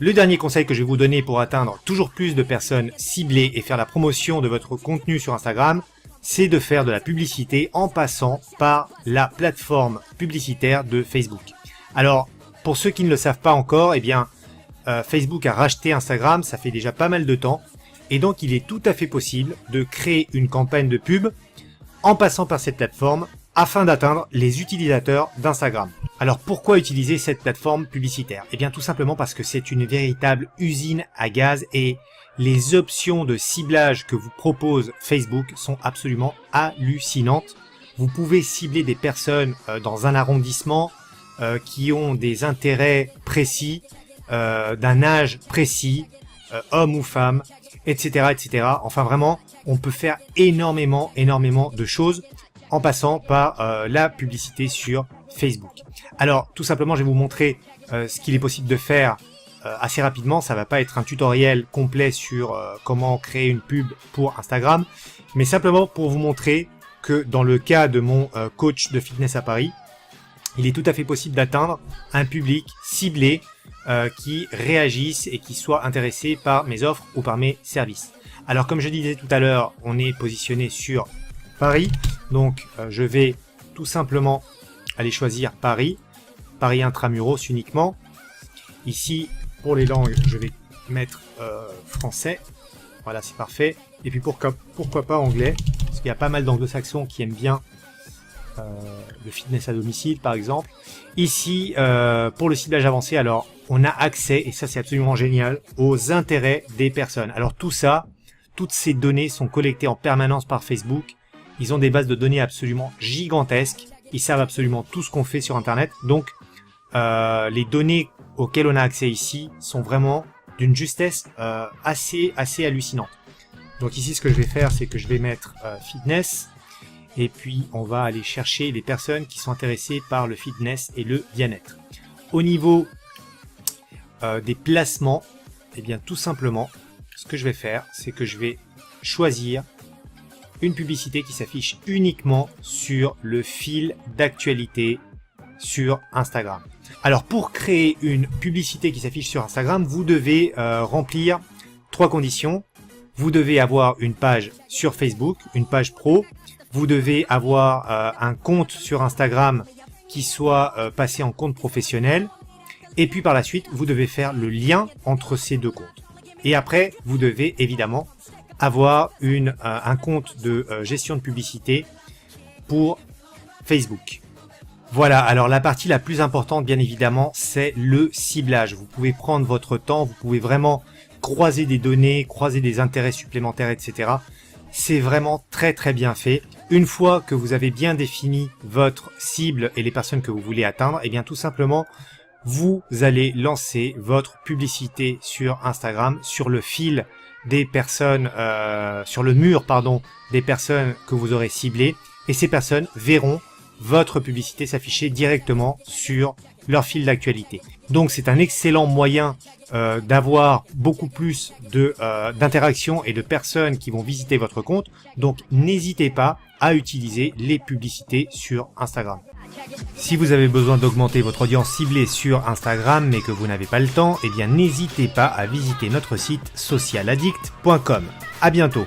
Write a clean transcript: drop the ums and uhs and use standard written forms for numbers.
Le dernier conseil que je vais vous donner pour atteindre toujours plus de personnes ciblées et faire la promotion de votre contenu sur Instagram, c'est de faire de la publicité en passant par la plateforme publicitaire de Facebook. Alors, pour ceux qui ne le savent pas encore, Facebook a racheté Instagram, ça fait déjà pas mal de temps, et donc il est tout à fait possible de créer une campagne de pub en passant par cette plateforme afin d'atteindre les utilisateurs d'Instagram. Alors pourquoi utiliser cette plateforme publicitaire? Eh bien tout simplement parce que c'est une véritable usine à gaz et les options de ciblage que vous propose Facebook sont absolument hallucinantes. Vous pouvez cibler des personnes dans un arrondissement qui ont des intérêts précis, d'un âge précis, homme ou femme, etc., etc. Enfin vraiment, on peut faire énormément de choses en passant par la publicité sur Facebook. Alors tout simplement, je vais vous montrer ce qu'il est possible de faire assez rapidement. Ça va pas être un tutoriel complet sur comment créer une pub pour Instagram, mais simplement pour vous montrer que dans le cas de mon coach de fitness à Paris, il est tout à fait possible d'atteindre un public ciblé qui réagisse et qui soit intéressé par mes offres ou par mes services. Alors comme je disais tout à l'heure, on est positionné sur Paris, donc je vais tout simplement aller choisir Paris intramuros uniquement. Ici pour les langues, je vais mettre français, voilà c'est parfait, et puis pourquoi pas anglais, parce qu'il y a pas mal d'anglo-saxons qui aiment bien le fitness à domicile par exemple. Ici pour le ciblage avancé, alors on a accès, et ça c'est absolument génial, aux intérêts des personnes. Alors tout ça, toutes ces données sont collectées en permanence par Facebook. Ils ont des bases de données absolument gigantesques, ils savent absolument tout ce qu'on fait sur internet, donc les données auxquelles on a accès ici sont vraiment d'une justesse assez hallucinante. Donc ici ce que je vais faire, c'est que je vais mettre fitness, et puis on va aller chercher les personnes qui sont intéressées par le fitness et le bien-être. Au niveau des placements, eh bien tout simplement, ce que je vais faire, c'est que je vais choisir une publicité qui s'affiche uniquement sur le fil d'actualité sur Instagram. Alors pour créer une publicité qui s'affiche sur Instagram, vous devez remplir 3 conditions. Vous devez avoir une page sur Facebook, une page pro. Vous devez avoir un compte sur Instagram qui soit passé en compte professionnel. Et puis par la suite, vous devez faire le lien entre ces 2 comptes. Et après, vous devez évidemment avoir un compte de gestion de publicité pour Facebook. Voilà, alors la partie la plus importante, bien évidemment, c'est le ciblage. Vous pouvez prendre votre temps, vous pouvez vraiment croiser des données, croiser des intérêts supplémentaires, etc. C'est vraiment très bien fait. Une fois que vous avez bien défini votre cible et les personnes que vous voulez atteindre, et bien tout simplement, vous allez lancer votre publicité sur Instagram, sur le fil des personnes, sur le mur, pardon, des personnes que vous aurez ciblées, et ces personnes verront votre publicité s'afficher directement sur leur fil d'actualité. Donc c'est un excellent moyen d'avoir beaucoup plus d'interactions et de personnes qui vont visiter votre compte. Donc n'hésitez pas à utiliser les publicités sur Instagram. Si vous avez besoin d'augmenter votre audience ciblée sur Instagram mais que vous n'avez pas le temps, eh bien n'hésitez pas à visiter notre site socialaddict.com. À bientôt.